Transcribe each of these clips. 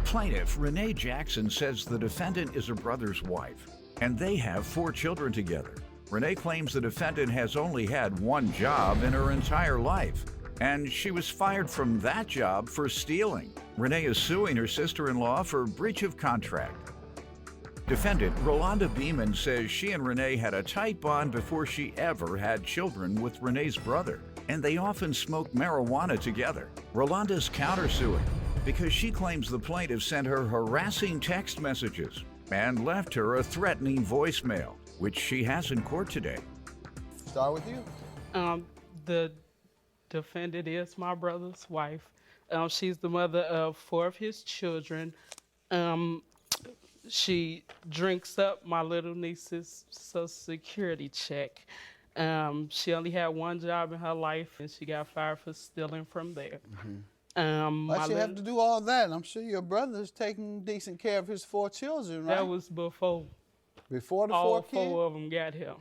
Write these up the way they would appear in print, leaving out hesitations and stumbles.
Plaintiff Renee Jackson says the defendant is her brother's wife, and they have 4 children together. Renee claims the defendant has only had one job in her entire life, and she was fired from that job for stealing. Renee is suing her sister-in-law for breach of contract. Defendant Rolanda Beeman says she and Renee had a tight bond before she ever had children with Renee's brother, and they often smoked marijuana together. Rolanda's countersuing because she claims the plaintiff sent her harassing text messages and left her a threatening voicemail, which she has in court today. Start with you. The defendant is my brother's wife. She's the mother of 4 of his children. She drinks up my little niece's Social Security check. She only had one job in her life, and she got fired for stealing from there. Why she have to do all that? I'm sure your brother's taking decent care of his 4 children, right? That was before the 4 all kids? 4 of them got here.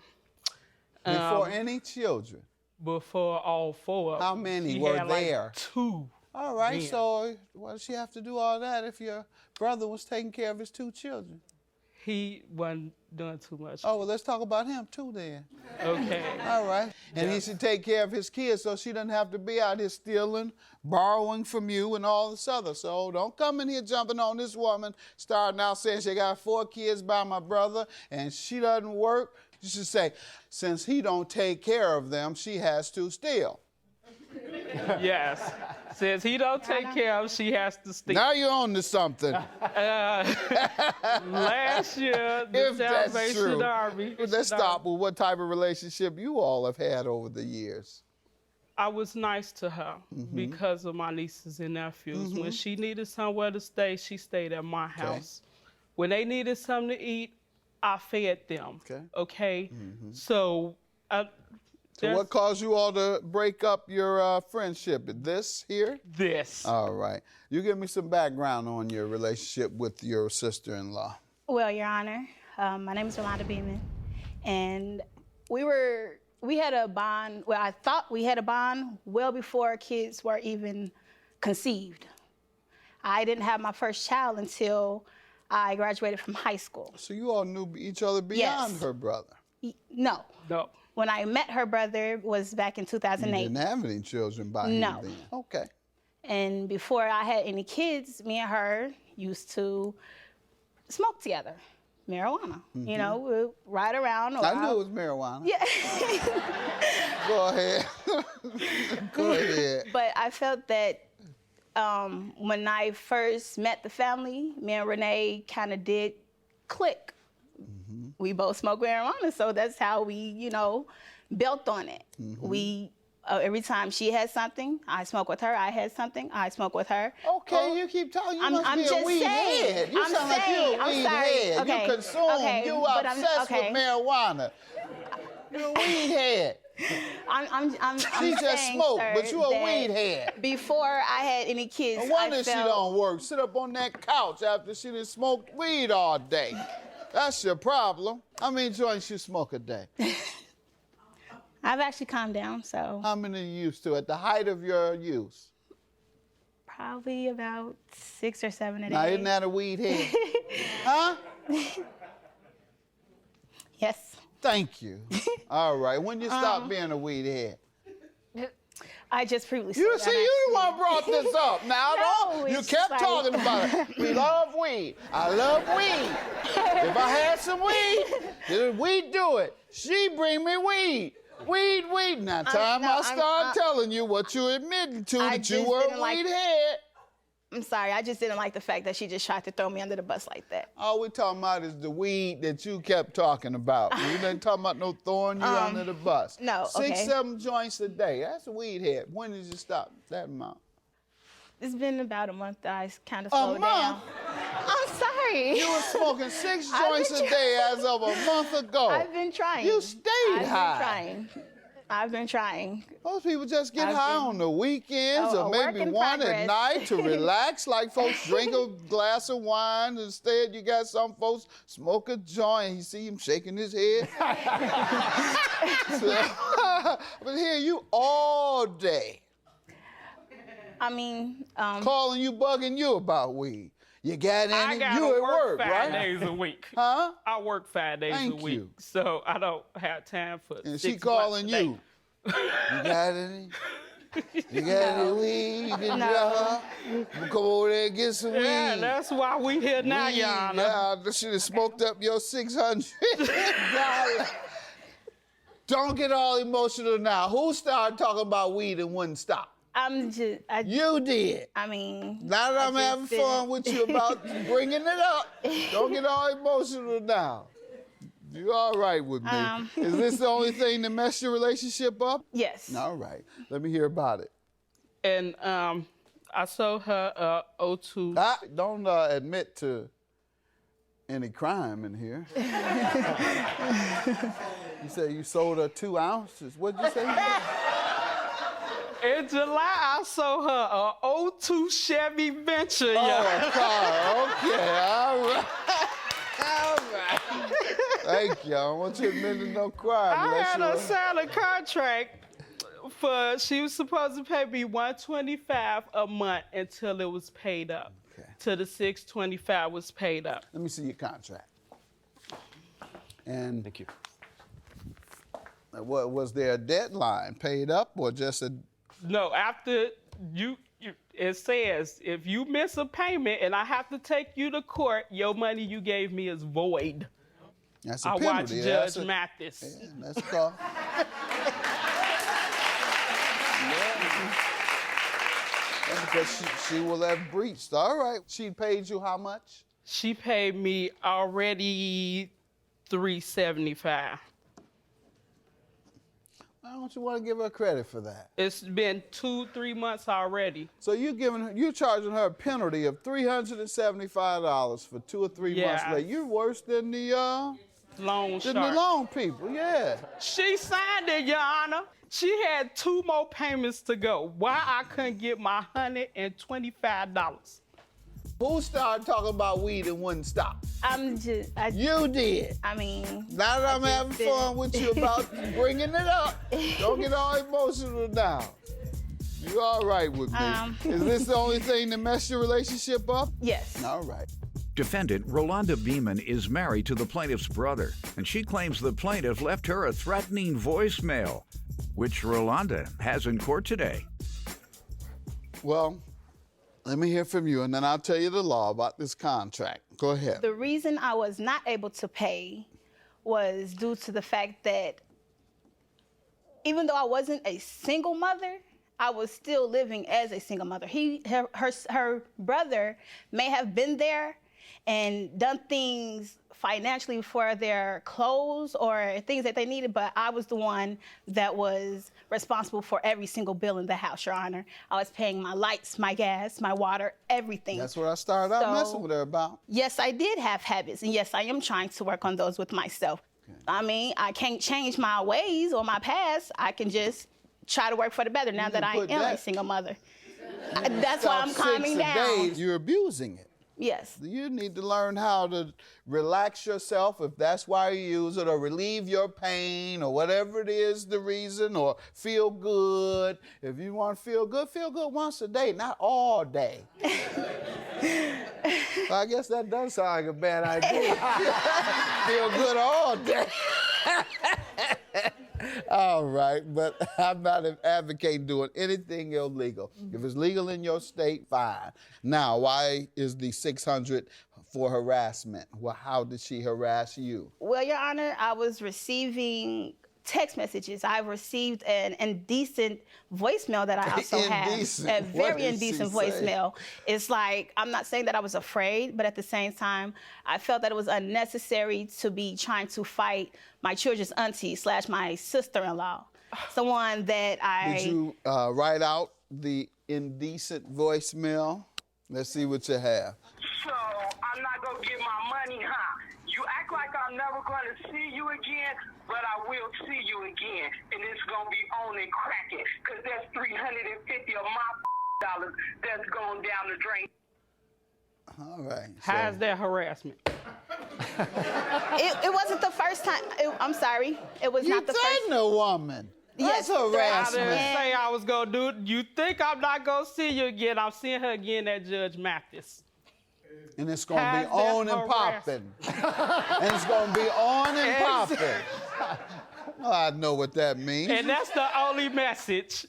Before any children? Before all 4 of them. How many she were had there? Like 2. All right, then. so why does she have to do all that if your brother was taking care of his 2 children? He wasn't doing too much. Oh, well, let's talk about him too then. Okay. All right. And he should take care of his kids so she doesn't have to be out here stealing, borrowing from you and all this other. So don't come in here jumping on this woman, starting out saying she got 4 kids by my brother and she doesn't work. You should say, since he don't take care of them, she has to steal. Yes. Since he don't take care of, she has to steal. Now you're on to something. Last year, the If that's Salvation true. Army. Let's stop with what type of relationship you all have had over the years. I was nice to her because of my nieces and nephews. When she needed somewhere to stay, she stayed at my house. When they needed something to eat, I fed them. Okay? So what caused you all to break up your friendship? This here? This. All right. You give me some background on your relationship with your sister-in-law. Well, Your Honor, my name is Rolanda Beeman, and we had a bond. Well, I thought we had a bond well before kids were even conceived. I didn't have my first child until I graduated from high school. So you all knew each other beyond her brother? No. No. When I met her brother was back in 2008. You didn't have any children by him then? Okay. And before I had any kids, me and her used to smoke together, marijuana. You know, we'd ride around. I knew it was marijuana. Yeah. Go ahead. Go ahead. But I felt that when I first met the family, me and Renee kind of did click. We both smoke marijuana, so that's how we, you know, built on it. We, every time she had something, I smoke with her. I had something, I smoke with her. Okay, you keep talking. You must I'm be a just weed saying. head. You I'm sound like saying. you're a I'm weed sorry. head. Okay. You consume. Okay. You But I'm obsessed with marijuana. You're a weed head. I'm She just saying, smoked, sir, but you a that weed head. Before I had any kids, No wonder I she felt, don't work. Sit up on that couch after she done smoked weed all day. That's your problem. How many joints you smoke a day? I've actually calmed down, so. How many you used to at the height of your use? Probably about 6 or 7 a day. Now, isn't that a weed head? Huh? Yes. Thank you. All right. When you stop being a weed head? I just previously You said see, you the one brought this up. Now, No, you it's kept like- talking about it. We love weed. I love weed. If I had some weed, then we'd do it. She bring me weed. Weed. Now, time I start telling you what you admitted to, that you just were didn't a like- weed head. I'm sorry, I just didn't like the fact that she just tried to throw me under the bus like that. All we talking about is the weed that you kept talking about. We ain't talking about no throwing you under the bus. No, 6, 7 joints a day. That's a weed head. When did you stop that amount? It's been about a month that I kind of slowed month? down. I'm sorry. You were smoking 6 I've joints been a day as of a month ago. I've been trying. You stayed high. I've been trying. Most people just get high on the weekends Oh, or a work maybe in one at progress. night to relax, like folks drink a glass of wine. Instead, you got some folks smoke a joint. You see him shaking his head. But here you all day. I mean, Calling you, bugging you about weed. You got I any? gotta You at work work, 5 right? days a week. Huh? I work 5 days Thank a week, you. so I don't have time for. And 6 she months calling a day. you. You got any? You got any weed? You can come over there and get some weed. Yeah, that's why we here now, Your Honor. Yeah, should have smoked up your $600. Don't get all emotional now. Who started talking about weed and wouldn't stop? You did. I mean. Now that I'm having fun with you about bringing it up, don't get all emotional now. You all right with me? Is this the only thing that messed your relationship up? Yes. All right. Let me hear about it. And I sold her O2. Don't admit to any crime in here. You said you sold her 2 ounces. What'd you say? In July, I sold her a O2 Chevy Venture, Oh, a car. Okay, all right. All right. Thank you. I don't want you admitting no crime. I had her sign a contract for, she was supposed to pay me $125 a month until it was paid up. Okay. Till the $625 was paid up. Let me see your contract. And Thank you. What was there a deadline? Paid up or just a? No, after it says if you miss a payment and I have to take you to court, your money you gave me is void. That's a I penalty. watched That's Judge Mathis. Yeah, that's called. That's because she will have breached. All right. She paid you how much? She paid me already $375. Why don't you want to give her credit for that? It's been 2-3 months already. So you're charging her a penalty of $375 for 2 or 3 months Yeah. late. You're worse than the Loan the shark. loan people. Yeah. She signed it, Your Honor. She had 2 more payments to go. Why I couldn't get my $125? Who started talking about weed and wouldn't stop? You did. I mean. Now that I'm having fun with you about bringing it up, don't get all emotional now. You all right with me? Is this the only thing that messed your relationship up? Yes. All right. Defendant Rolanda Beeman is married to the plaintiff's brother, and she claims the plaintiff left her a threatening voicemail, which Rolanda has in court today. Well, let me hear from you, and then I'll tell you the law about this contract. Go ahead. The reason I was not able to pay was due to the fact that even though I wasn't a single mother, I was still living as a single mother. Her brother may have been there and done things financially for their clothes or things that they needed, but I was the one that was responsible for every single bill in the house, Your Honor. I was paying my lights, my gas, my water, everything. That's what I started out messing with her about. Yes, I did have habits, and yes, I am trying to work on those with myself. Okay. I mean, I can't change my ways or my past. I can just try to work for the better now that I am a single mother. That's why I'm calming down. You're abusing it. Yes. You need to learn how to relax yourself if that's why you use it, or relieve your pain, or whatever it is the reason, or feel good. If you want to feel good once a day, not all day. Well, I guess that does sound like a bad idea. Feel good all day. All right, but I'm not advocating doing anything illegal. If it's legal in your state, fine. Now, why is the $600 for harassment? Well, how did she harass you? Well, Your Honor, I was receiving text messages. I received an indecent voicemail that I also had. A very indecent voicemail. It's like, I'm not saying that I was afraid, but at the same time, I felt that it was unnecessary to be trying to fight my children's auntie / my sister-in-law. Someone that Did you write out the indecent voicemail? Let's see what you have. So, I'm not going to get my money, huh? You act like I'm never going to see you again, but I will see you again. And it's going to be on and cracking, because that's $350 of my dollars that's going down the drain. All right. How's that harassment? It wasn't the first time. I'm sorry. It was not the first. You threatened a woman. Yes, That's I harassment. didn't say I was going to do it. You think I'm not going to see you again? I'm seeing her again at Judge Mathis. And it's going to has be on that and popping. And it's going to be on and popping. Oh, I know what that means. And that's the only message.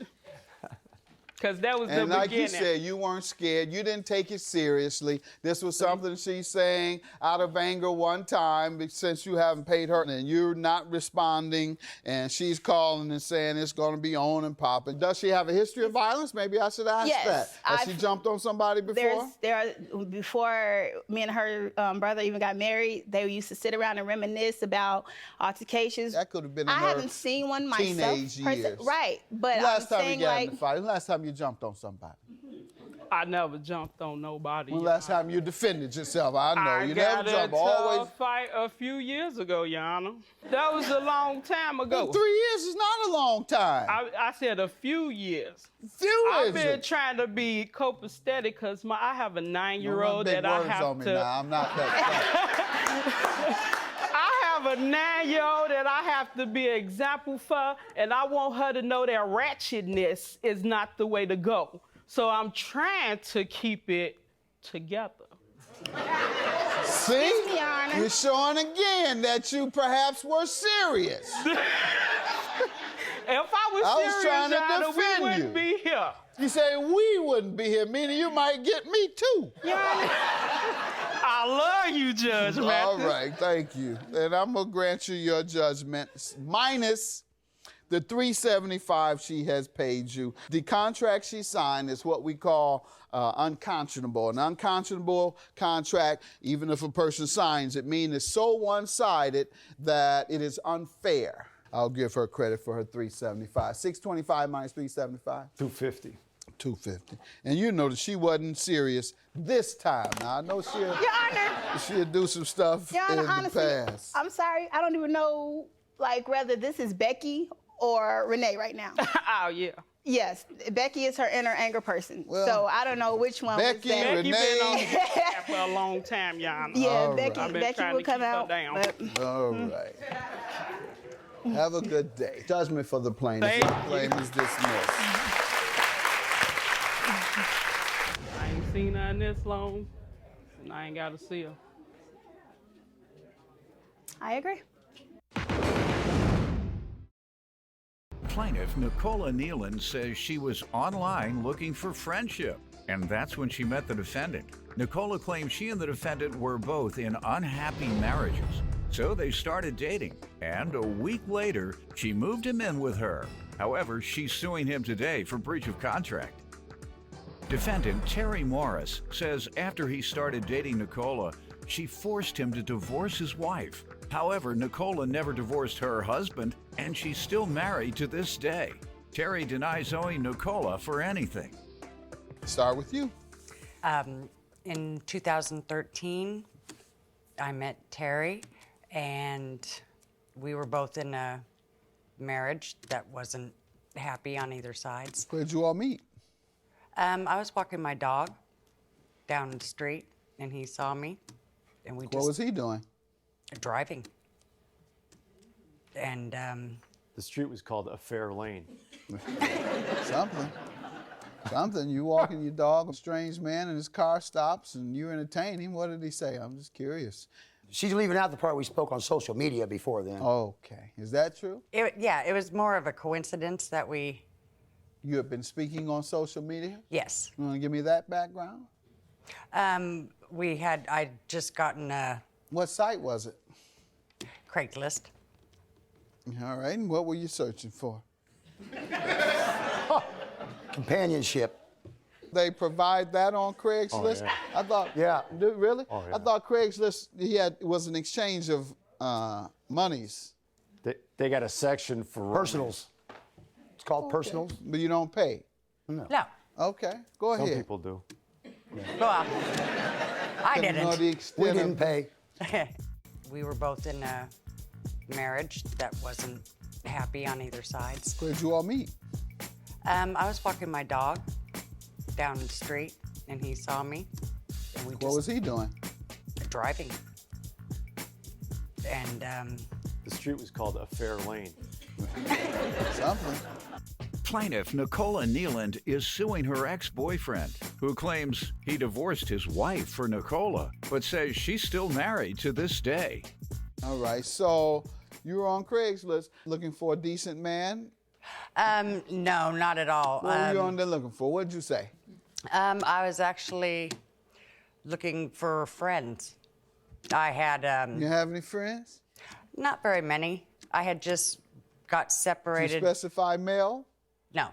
Because that was the And like beginning. you said, you weren't scared. You didn't take it seriously. This was something she's saying out of anger one time since you haven't paid her and you're not responding. And she's calling and saying it's going to be on and popping. Does she have a history of violence? Maybe I should ask Yes, that. Has she jumped on somebody before? Before me and her brother even got married, they used to sit around and reminisce about altercations. That could have been in I her haven't seen one myself. teenage years. Right, but Last I'm time saying you got like in the fight, last time you jumped on somebody. I never jumped on nobody. When last time you defended yourself? I know. You never jump. I Always. got a fight a few years ago, Your Honor. That was a long time ago. Well, 3 years is not a long time. I said a few years. Few I've is been it? trying to be copacetic because I have a 9-year-old Big that I words have on me to. now. I'm not that. I have a 9-year-old that I have to be an example for, and I want her to know that ratchetness is not the way to go. So I'm trying to keep it together. See? me, Your Honor. You're showing again that you perhaps were serious. If I was was serious, trying to Your Honor, defend we wouldn't be here. You say we wouldn't be here, meaning you might get me too. I love you, Judge Mathis. All right, thank you. And I'm going to grant you your judgment, minus the $375 she has paid you. The contract she signed is what we call unconscionable. An unconscionable contract, even if a person signs it, means it's so one-sided that it is unfair. I'll give her credit for her $375. $625 minus $375? $250. $250. And you know that she wasn't serious this time. Now, I know Your Honor. she'll do some stuff Your Honor, in the honestly, past. I'm sorry. I don't even know, like, whether this is Becky or Renee right now. Oh, yeah. Yes, Becky is her inner anger person. Well, so I don't know which one Becky, was that. Becky Renee. been on the app for a long time, Your Honor. Yeah, All Becky, right. I've been Becky trying will to come keep her out. down. But All right. Have a good day. Judgment for the plaintiff. Thank The you. claim is dismissed. I ain't seen her in this long, and I ain't got to see her. I agree. Plaintiff Nicola Nealon says she was online looking for friendship, and that's when she met the defendant. Nicola claims she and the defendant were both in unhappy marriages, so they started dating, and a week later, she moved him in with her. However, she's suing him today for breach of contract. Defendant Terry Morris says after he started dating Nicola, she forced him to divorce his wife. However, Nicola never divorced her husband, and she's still married to this day. Terry denies owing Nicola for anything. Start with you. In 2013, I met Terry, and we were both in a marriage that wasn't happy on either sides. Where'd you all meet? I was walking my dog down the street, and he saw me, and we What just was he doing? driving. And The street was called A Fair Lane. Something. You walking your dog, a strange man, and his car stops, and you entertain him. What did he say? I'm just curious. She's leaving out the part we spoke on social media before then. Okay. Is that true? it was more of a coincidence that we, You have been speaking on social media? yes. You want to give me that background? I'd just gotten a What site was it? Craigslist. All right. And what were you searching for? Companionship. They provide that on Craigslist? Oh, yeah. I thought. Yeah. Really? Oh, yeah. I thought Craigslist was an exchange of monies, They got a section for Personals. It's called personals. but you don't pay. No. Okay. Go Some ahead. people do. Well, I Didn't know the didn't. extent We of- didn't pay. We were both in a marriage that wasn't happy on either sides. Where'd you all meet? I was walking my dog down the street, and he saw me, and we What just was he doing? driving. And The street was called A Fair Lane. Something. Plaintiff Nicola Nealon is suing her ex-boyfriend. who claims he divorced his wife for Nicola, but says she's still married to this day. All right, so you were on Craigslist looking for a decent man? No, not at all. What were you on there looking for? What'd you say? I was actually looking for friends. I had You have any friends? not very many. I had just got Did you separated. specify male? No.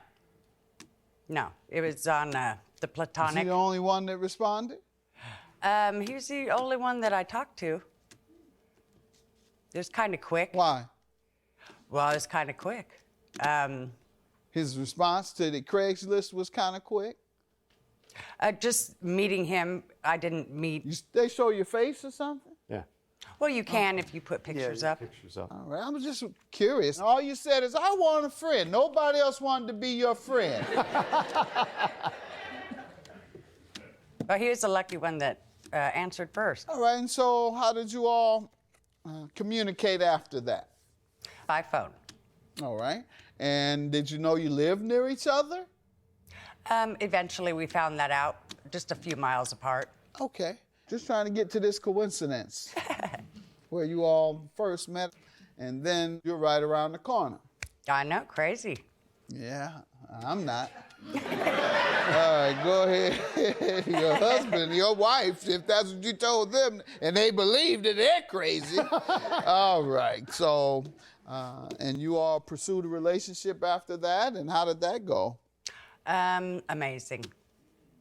No, it was on the Is he platonic. the only one that responded? He was the only one that I talked to. It was kind of quick. Why? Well, it was kind of quick. His response to the Craigslist was kind of quick. Just meeting him, I didn't meet. They show your face or something? Yeah. Well, you can if you put pictures up. Pictures up. All right, I'm just curious. All you said is, I want a friend. Nobody else wanted to be your friend. But he was the lucky one that answered first. All right, and so how did you all communicate after that? By phone. All right. And did you know you lived near each other? Eventually, we found that out, just a few miles apart. Okay. Just trying to get to this coincidence where you all first met, and then you're right around the corner. I know, crazy. Yeah, I'm not. All right, go ahead. Your husband, your wife, if that's what you told them, and they believe that they're crazy. All right, so, and you all pursued a relationship after that, and how did that go? Amazing.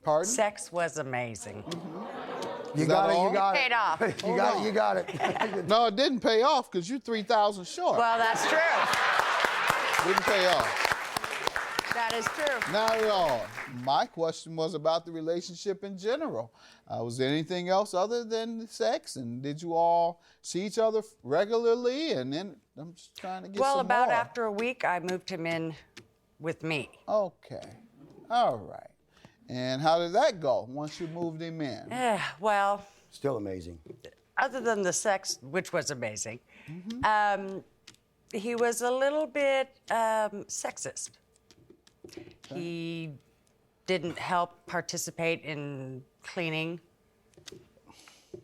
Pardon? Sex was amazing. You got it, all? you got Paid it. off. You got it, you got it. No, it didn't pay off because you're 3,000 short. Well, that's true. Didn't pay off. That is true. Not at all. My question was about the relationship in general. Was there anything else other than sex? And did you all see each other regularly? And then I'm just trying to get Well, some about more. after a week, I moved him in with me. Okay. All right. And how did that go once you moved him in? Well, Still amazing. other than the sex, which was amazing, he was a little bit sexist. He didn't help participate in cleaning.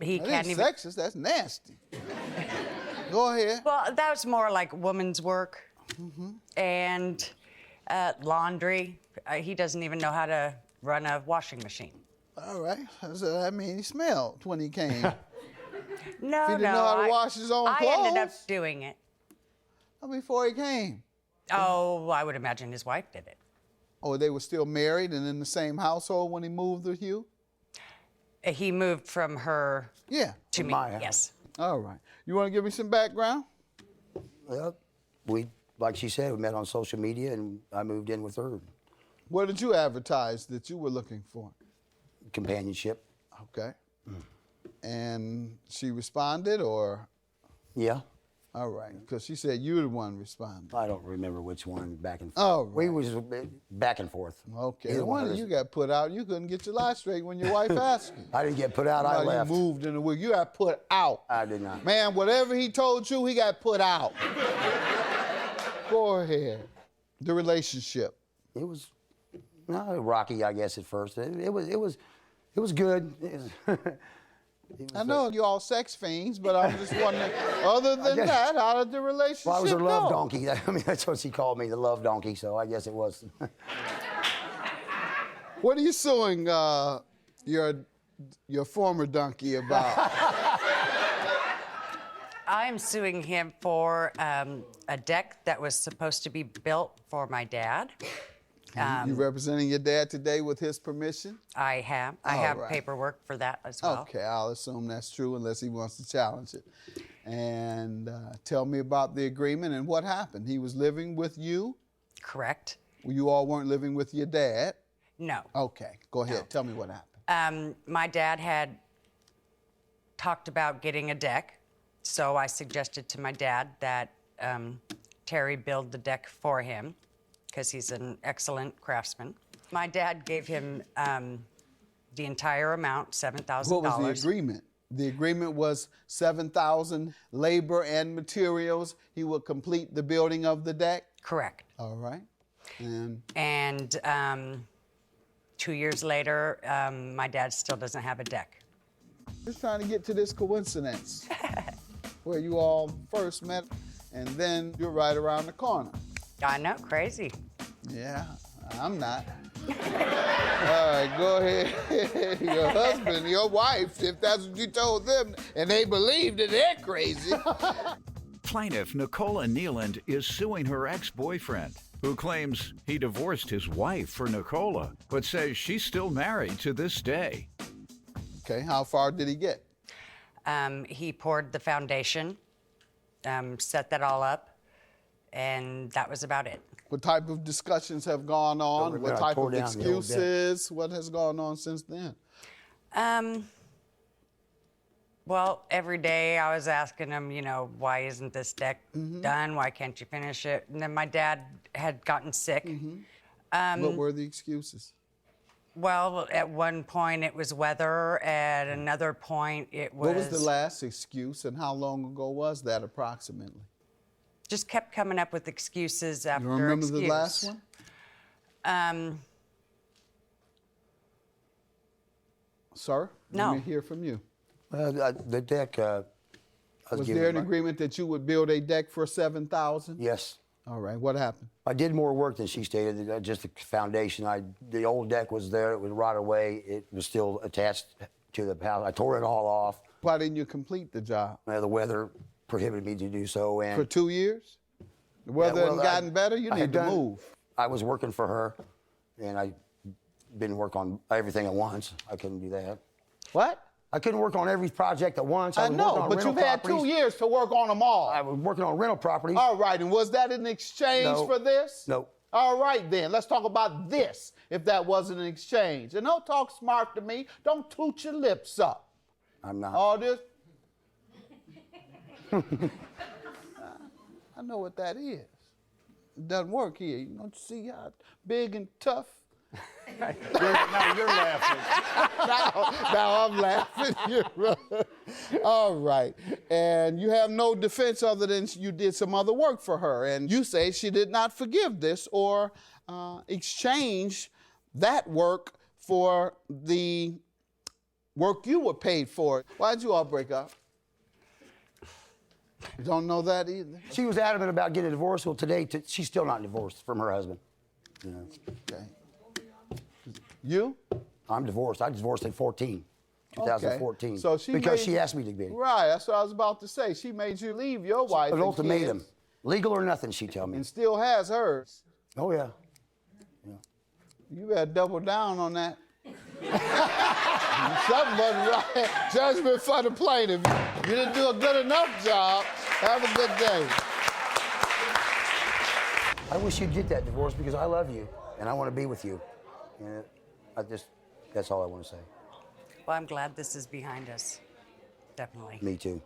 He That can't ain't even. sexist. That's nasty. Go ahead. Well, that was more like woman's work and laundry. He doesn't even know how to run a washing machine. All right. So that means he smelled when he came. No, He didn't no. know how to wash his own I ended up clothes? doing it. Before he came. Oh, I would imagine his wife did it. Oh, they were still married and in the same household when he moved with you? He moved from her Yeah. to me. my house. Yes. All right. You want to give me some background? Well, like she said, we met on social media and I moved in with her. What did you advertise that you were looking for? Companionship. Okay. And she responded, or? Yeah. All right. Because she said you were the one responding. I don't remember which one back and forth. Oh, We right. was back and forth. Okay. Either No one of wonder us. you got put out. You couldn't get your life straight when your wife asked you. I didn't get put out, I While left. You moved in a week. You got put out. I did not. Man, whatever he told you, he got put out. Go ahead. The relationship. It was rocky, I guess, at first. It was good. I know you all sex fiends, but I'm just wondering, other than guess- that, how did the relationship Well, I was her love go? donkey. I mean, that's what she called me, the love donkey, so I guess it was. What are you suing your former donkey about? I'm suing him for a deck that was supposed to be built for my dad. You representing your dad today with his permission? I have All right. paperwork for that as well. Okay, I'll assume that's true unless he wants to challenge it. And tell me about the agreement and what happened. He was living with you? Correct. You all weren't living with your dad? No. Okay, go ahead. Tell me what happened. My dad had talked about getting a deck, so I suggested to my dad that Terry build the deck for him because he's an excellent craftsman. My dad gave him the entire amount, $7,000. What was the agreement? The agreement was $7,000 labor and materials. He would complete the building of the deck? Correct. All right. And And 2 years later, my dad still doesn't have a deck. Just trying to get to this coincidence where you all first met, and then you're right around the corner. I know, crazy. Yeah, I'm not. All right, go ahead. Your husband, your wife, if that's what you told them, and they believe that they're crazy. Plaintiff Nicola Nealand is suing her ex-boyfriend, who claims he divorced his wife for Nicola, but says she's still married to this day. Okay, how far did he get? He poured the foundation, set that all up, and that was about it. What type of discussions have gone on? Don't What remember, I type tore of down the old deck. excuses? What has gone on since then? Well, every day I was asking him, you know, why isn't this deck done? Why can't you finish it? And then my dad had gotten sick. What were the excuses? Well, at one point it was weather. At another point it was... What was the last excuse, and how long ago was that approximately? Just kept coming up with excuses after You remember excuse. the last one? Sir? No. Let me hear from you. The deck, Was there an agreement that you would build a deck for $7,000? Yes. All right, what happened? I did more work than she stated, just the foundation. The old deck was there, it was rotted away, it was still attached to the house. I tore it all off. Why didn't you complete the job? The weather prohibited me to do so. And For 2 years? The weather hadn't gotten better? You I need had to done- move. I was working for her, and I didn't work on everything at once. I couldn't do that. What? I couldn't work on every project at once. I was know, working on but rental you've had 2 properties. years to work on them all. I was working on rental properties. All right, and was that in exchange No. for this? No. All right, then. Let's talk about this, if that wasn't an exchange. And don't talk smart to me. Don't toot your lips up. I'm not. All this. I know what that is. It doesn't work here. You don't see how big and tough. Now you're laughing. Now I'm laughing. You're right. All right. And you have no defense other than you did some other work for her. And you say she did not forgive this or exchange that work for the work you were paid for. Why'd you all break up? You don't know that either? She was adamant about getting a divorce. Well, today, she's still not divorced from her husband. You know. Okay. You? I'm divorced. I divorced in 2014. So she because made- she asked me to be. Right, that's what I was about to say. She made you leave your wife An and ultimatum. kids, Legal or nothing, she tell me. and still has hers. Oh, yeah. You better double down on that. Something wasn't right. Judgment for the plaintiff. You didn't do a good enough job. Have a good day. I wish you'd get that divorce because I love you and I want to be with you. And that's all I want to say. Well, I'm glad this is behind us. Definitely. Me too.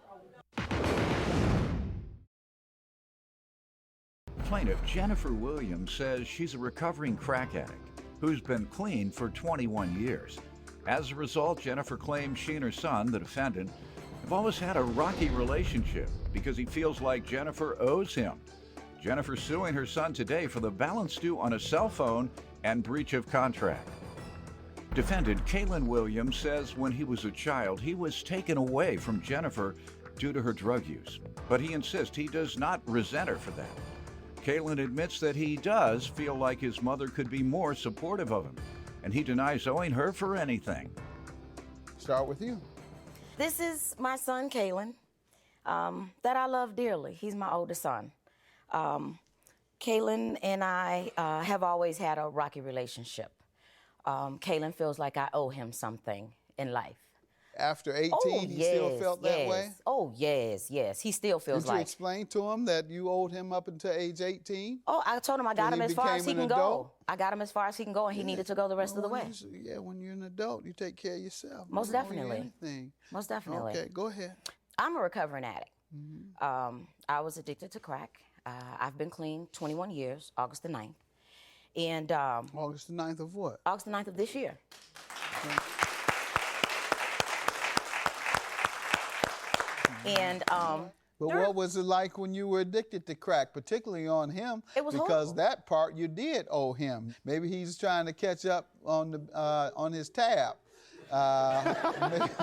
Plaintiff Jennifer Williams says she's a recovering crack addict who's been clean for 21 years. As a result, Jennifer claims she and her son, the defendant, have always had a rocky relationship because he feels like Jennifer owes him. Jennifer suing her son today for the balance due on a cell phone and breach of contract. Defendant Kaylin Williams says when he was a child, he was taken away from Jennifer due to her drug use, but he insists he does not resent her for that. Kaylin admits that he does feel like his mother could be more supportive of him, and he denies owing her for anything. Start with you. This is my son, Kalen, that I love dearly. He's my oldest son. Kalen and I have always had a rocky relationship. Kalen feels like I owe him something in life. After 18, he still felt that way? Oh, yes. He still feels Did you like. explain to him that you owed him up until age 18? Oh, I told him I got When him he as far as he became an can go. adult? I got him as far as he can go, and he needed to go the rest of the way. Yeah, when you're an adult, you take care of yourself. Most You don't owe you definitely. anything. Most definitely. Okay, go ahead. I'm a recovering addict. I was addicted to crack. I've been clean 21 years, August the 9th. And August the 9th of what? August the 9th of this year. And But what was it like when you were addicted to crack, particularly on him? It was because horrible. that part you did owe him. Maybe he's trying to catch up on his tab.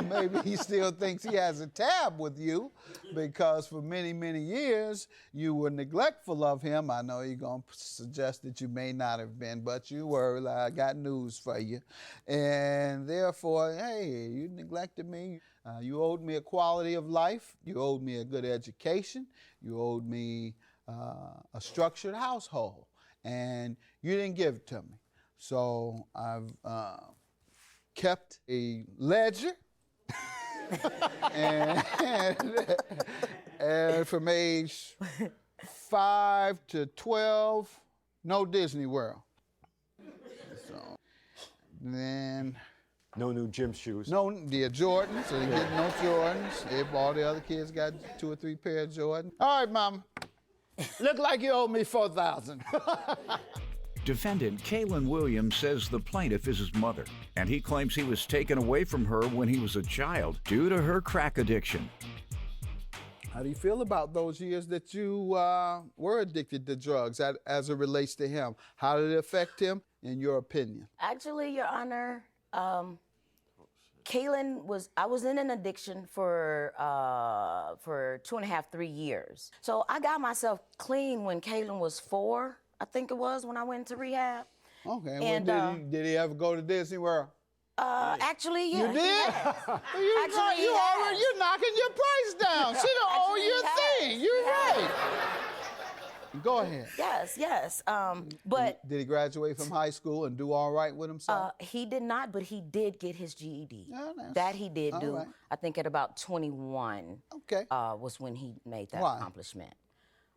Maybe he still thinks he has a tab with you because for many, many years you were neglectful of him. I know you're going to suggest that you may not have been, but you were. I got news for you. And therefore, hey, you neglected me. You owed me a quality of life. You owed me a good education. You owed me a structured household. And you didn't give it to me. So I've kept a ledger, and from age 5 to 12, no Disney World. So then, no new gym shoes. no Jordans, so they get no Jordans. If all the other kids got 2 or 3 pair of Jordans. All right, Mama, look like you owe me $4,000. Defendant Kaylin Williams says the plaintiff is his mother, and he claims he was taken away from her when he was a child due to her crack addiction. How do you feel about those years that you were addicted to drugs as it relates to him? How did it affect him, in your opinion? Actually, Your Honor, Kaylin I was in an addiction for 2.5, 3 years. So I got myself clean when Kaylin was 4, I think it was, when I went to rehab. Okay, And, did he ever go to Disney World? Actually, yeah. You did? Actually, You're knocking your price down. She don't owe Actually, you he a has. thing. You're right. Go ahead. Yes. But Did he graduate from high school and do all right with himself? he did not, but he did get his GED. Oh, that's- That he did all do. right. I think at about 21 Okay. was when he made that Why? accomplishment.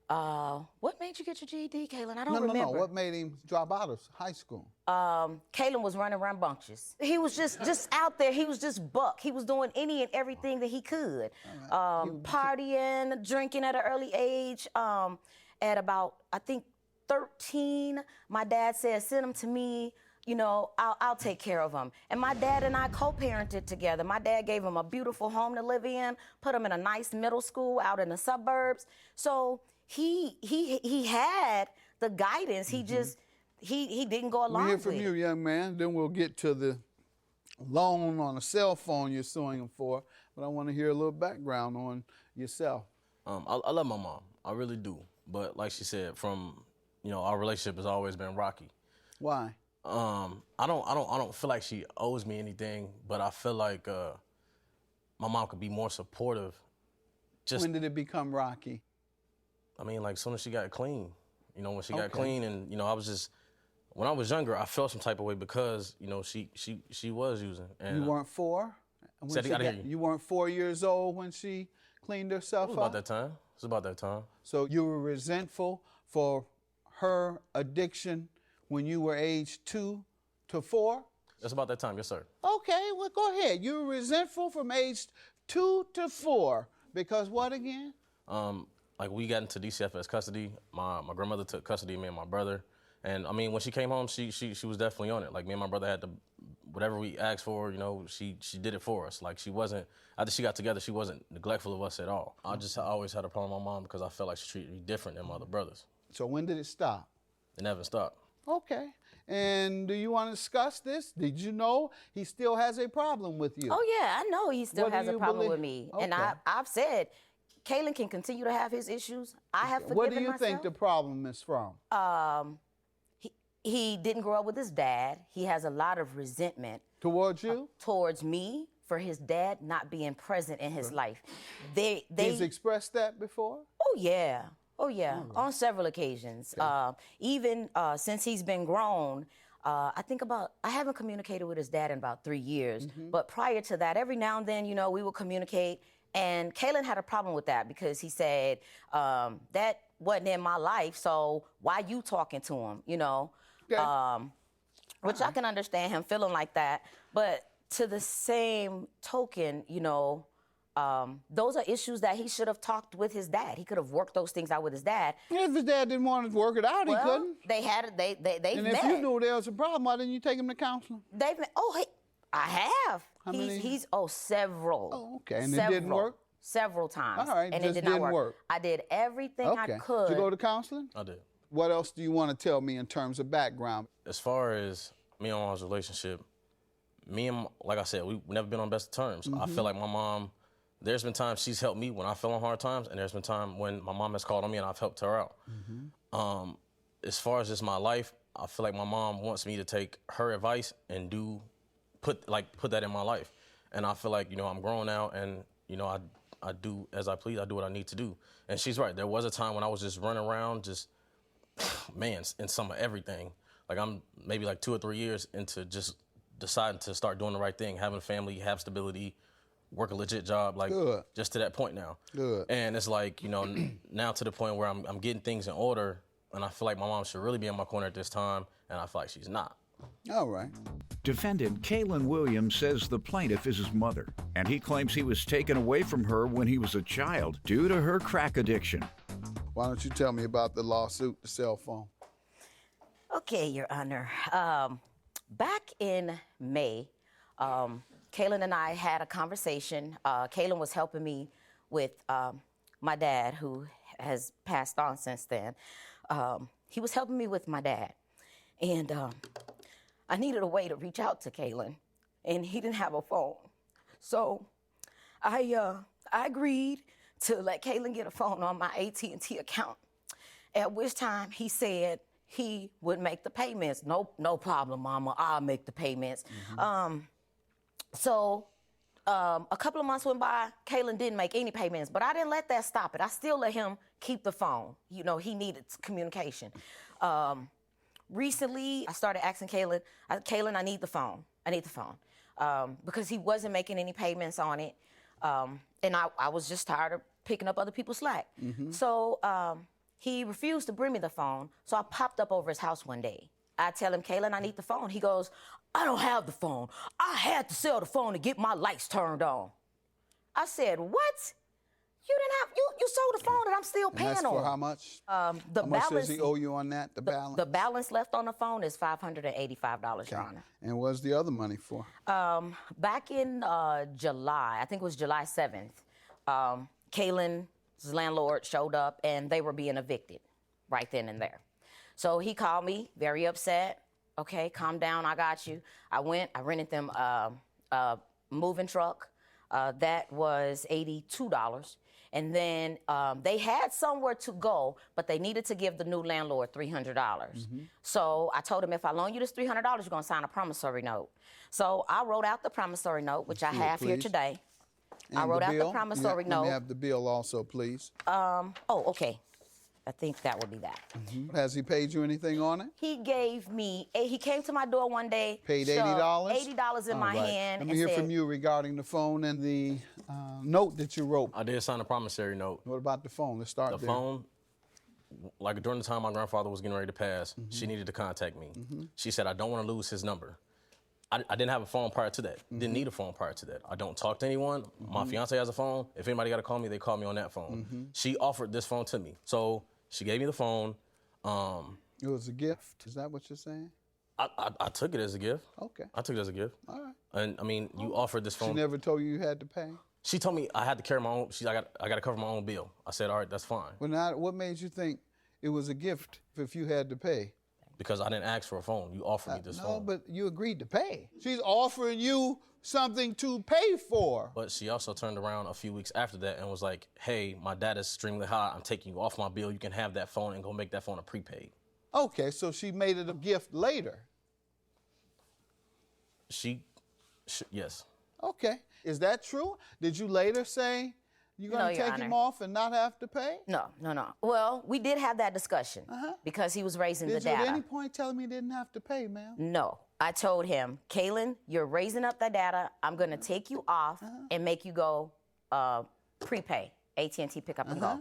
What made you get your GED, Kaylin? I don't No. remember. What made him drop out of high school? Kaylin was running rambunctious. He was just out there. He was just buck. He was doing any and everything that he could. Partying, drinking at an early age. At about, I think, 13, my dad said, send him to me. You know, I'll take care of him. And my dad and I co-parented together. My dad gave him a beautiful home to live in, put him in a nice middle school out in the suburbs. So he had the guidance. He just, he didn't go along We'll hear with from it. you, young man. Then we'll get to the loan on a cell phone you're suing him for. But I want to hear a little background on yourself. I love my mom. I really do. But like she said, our relationship has always been rocky. Why? I don't feel like she owes me anything, but I feel like my mom could be more supportive. When did it become rocky? I mean, like, as soon as she got clean. When she got Okay. clean, and when I was younger, I felt some type of way because she was using. And You weren't 4? When Said she I didn't got- hear you. you weren't 4 years old when she cleaned herself it was up? about that time. It was about that time. So you were resentful for her addiction when you were age 2 to 4? That's about that time, yes, sir. Okay, well, go ahead. You were resentful from age 2 to 4 because what again? Like, we got into DCFS custody. My grandmother took custody of me and my brother. And I mean, when she came home, she was definitely on it. Like, me and my brother had to, whatever we asked for, she did it for us. Like, she wasn't, after she got together, she wasn't neglectful of us at all. I always had a problem with my mom because I felt like she treated me different than my other brothers. So when did it stop? It never stopped. Okay. And do you want to discuss this? Did you know he still has a problem with you? Oh, yeah, I know he still What do has a you problem believe? with me. And Okay. I've said, Kaylin can continue to have his issues. I have forgiven What do you myself. think the problem is from? He didn't grow up with his dad. He has a lot of resentment Towards you? towards me for his dad not being present in his life. He's expressed that before? Oh yeah, on several occasions. Even since he's been grown, I haven't communicated with his dad in about 3 years. But prior to that, every now and then, we would communicate. And Kaylin had a problem with that because he said, that wasn't in my life, so why you talking to him, Okay. Which I can understand him feeling like that. But to the same token, those are issues that he should have talked with his dad. He could have worked those things out with his dad. If his dad didn't want to work it out, he couldn't. They had it. They've And met. if you knew there was a problem, why didn't you take him to counseling? They've met. Oh, hey, I have. How many? He's several. Oh, okay. And it didn't work? several times, All right, and just it did not didn't work. I did everything I could. Did you go to counseling? I did. What else do you want to tell me in terms of background? As far as me and my mom's relationship, like I said, we've never been on best terms. I feel like my mom, there's been times she's helped me when I fell on hard times, and there's been times when my mom has called on me and I've helped her out. As far as just my life, I feel like my mom wants me to take her advice and put that in my life. And I feel like, I'm grown now, and, I do as I please. I do what I need to do. And she's right. There was a time when I was just running around, just, man, in some of everything. Like I'm maybe like 2 or 3 years into just deciding to start doing the right thing, having a family, have stability, work a legit job, like just to that point now. Good. And it's like, now to the point where I'm getting things in order, and I feel like my mom should really be in my corner at this time, and I feel like she's not. All right. Defendant Kalen Williams says the plaintiff is his mother, and he claims he was taken away from her when he was a child due to her crack addiction. Why don't you tell me about the lawsuit, the cell phone? Okay, Your Honor. Back in May, Kalen and I had a conversation. Kalen was helping me with my dad, who has passed on since then. He was helping me with my dad. And I needed a way to reach out to Kalen, and he didn't have a phone. So I agreed to let Kalen get a phone on my AT&T account, at which time he said he would make the payments. No problem, Mama, I'll make the payments. So a couple of months went by, Kalen didn't make any payments, but I didn't let that stop it. I still let him keep the phone. He needed communication. Recently, I started asking Kalen, I need the phone. I need the phone. Because he wasn't making any payments on it. And I was just tired of picking up other people's slack. So he refused to bring me the phone, so I popped up over his house one day. I tell him, Kalen, I need the phone. He goes, I don't have the phone. I had to sell the phone to get my lights turned on. I said, what? You didn't have, you sold the phone and I'm still paying on. That's for how much? How much does he owe you on that, the balance? The balance left on the phone is $585, Your Honor. And what's the other money for? Back in July, I think it was July 7th, Kalen's landlord showed up and they were being evicted right then and there. So he called me, very upset. Okay, calm down, I got you. I rented them a moving truck. That was $82. And then they had somewhere to go, but they needed to give the new landlord $300. So I told him, if I loan you this $300, you're going to sign a promissory note. So I wrote out the promissory note, which I have here today. And I wrote out bill? the promissory note. Let me have the bill also, please. Oh, okay. I think that would be that. Has he paid you anything on it? He gave me, he came to my door one day. Paid $80? $80 in my hand. Let me hear from you regarding the phone and the note that you wrote. I did sign a promissory note. What about the phone? Let's start there. The phone, like during the time my grandfather was getting ready to pass, she needed to contact me. She said, I don't want to lose his number. I didn't have a phone prior to that. Didn't need a phone prior to that. I don't talk to anyone. My fiance has a phone. If anybody got to call me, they call me on that phone. She offered this phone to me. So she gave me the phone. It was a gift? Is that what you're saying? I took it as a gift. Okay. I took it as a gift. All right. And I mean, you offered this phone. She never told you you had to pay? She told me I had to carry my own. I got to cover my own bill. I said, all right, that's fine. Well, now, what made you think it was a gift if you had to pay? Because I didn't ask for a phone. You offered me this phone. No, but you agreed to pay. She's offering you something to pay for. But she also turned around a few weeks after that and was like, hey, my data is extremely high. I'm taking you off my bill. You can have that phone and go make that phone a prepaid. Okay, so she made it a gift later. Yes. Okay. Is that true? Did you later say you're going to take him off and not have to pay? No. Well, we did have that discussion because he was raising the data. Did you at any point tell him he didn't have to pay, ma'am? No. I told him, Kalen, you're raising up that data. I'm going to take you off and make you go prepay, AT&T pick up and go.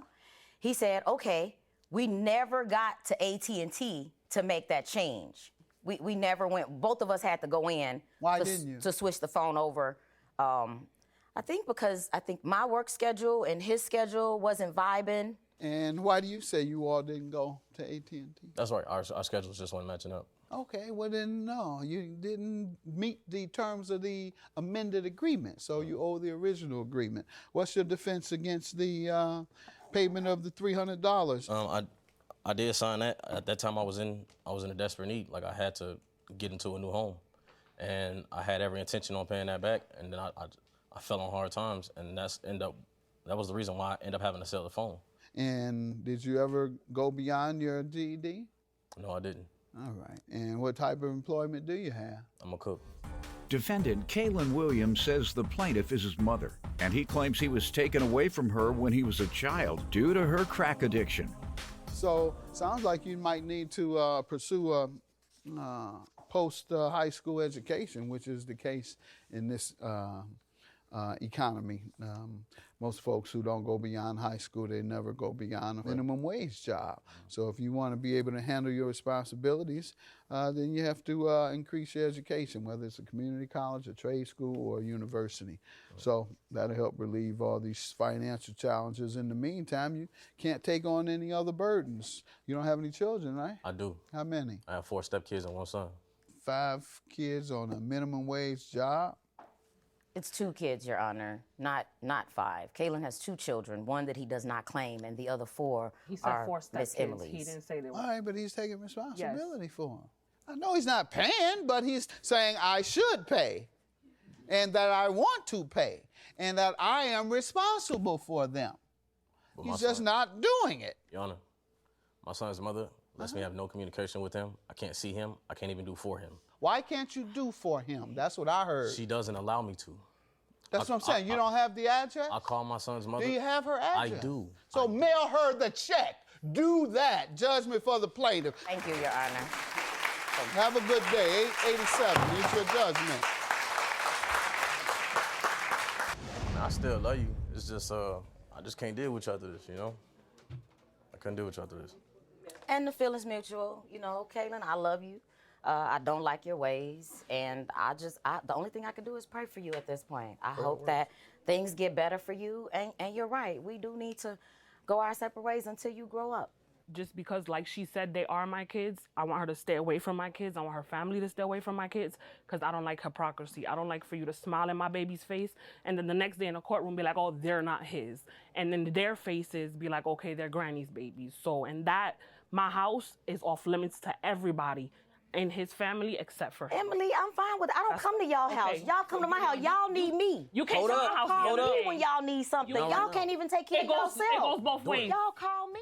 He said, okay. We never got to AT&T to make that change. We never went. Both of us had to go in. Why didn't you? To switch the phone over. I think because my work schedule and his schedule wasn't vibing. And why do you say you all didn't go to AT&T? That's right. Our schedules just weren't matching up. Okay, well then, no, you didn't meet the terms of the amended agreement, so you owe the original agreement. What's your defense against the payment of the $300? I did sign that. At that time, I was in a desperate need. Like, I had to get into a new home, and I had every intention on paying that back. And then I fell on hard times, and that was the reason why I ended up having to sell the phone. And did you ever go beyond your GED? No, I didn't. All right. And what type of employment do you have? I'm a cook. Defendant Kalen Williams says the plaintiff is his mother, and he claims he was taken away from her when he was a child due to her crack addiction. So, sounds like you might need to pursue a post-high school education, which is the case in this economy. Most folks who don't go beyond high school, they never go beyond a minimum wage job. So if you want to be able to handle your responsibilities, then you have to increase your education, whether it's a community college, a trade school, or a university. So that'll help relieve all these financial challenges. In the meantime, you can't take on any other burdens. You don't have any children, right? I do. How many? I have 4 stepkids and 1 son. 5 kids on a minimum wage job? It's 2 kids, Your Honor, not 5. Kalen has 2 children, one that he does not claim, and the other 4 He said are 4 Miss stepkids. Emily's. He didn't say they were. All right, but he's taking responsibility for them. I know he's not paying, but he's saying I should pay, and that I want to pay, and that I am responsible for them. But He's just not doing it. Your Honor, my son's mother lets me have no communication with him. I can't see him. I can't even do for him. Why can't you do for him? That's what I heard. She doesn't allow me to. That's what I'm saying. You don't have the address? I call my son's mother. Do you have her address? I do. So mail her the check. Do that. Judgment for the plaintiff. Thank you, Your Honor. Have a good day. 887. It's your judgment. I still love you. It's just, I just can't deal with you after this, you know? I couldn't deal with you after this. And the feeling's mutual. You know, Kalen, I love you. I don't like your ways, and the only thing I can do is pray for you at this point. I hope that things get better for you, and you're right. We do need to go our separate ways until you grow up. Just because, like she said, they are my kids, I want her to stay away from my kids. I want her family to stay away from my kids, because I don't like hypocrisy. I don't like for you to smile in my baby's face, and then the next day in the courtroom be like, oh, they're not his. And then their faces be like, okay, they're granny's babies. So, and that, my house is off limits to everybody in his family except for him. Emily, I'm fine with it. I don't come to y'all house. Y'all come to my house. Y'all need me. You can't come to my house. Call me when y'all need something. Y'all can't even take care of yourself. It goes both ways. Y'all call me.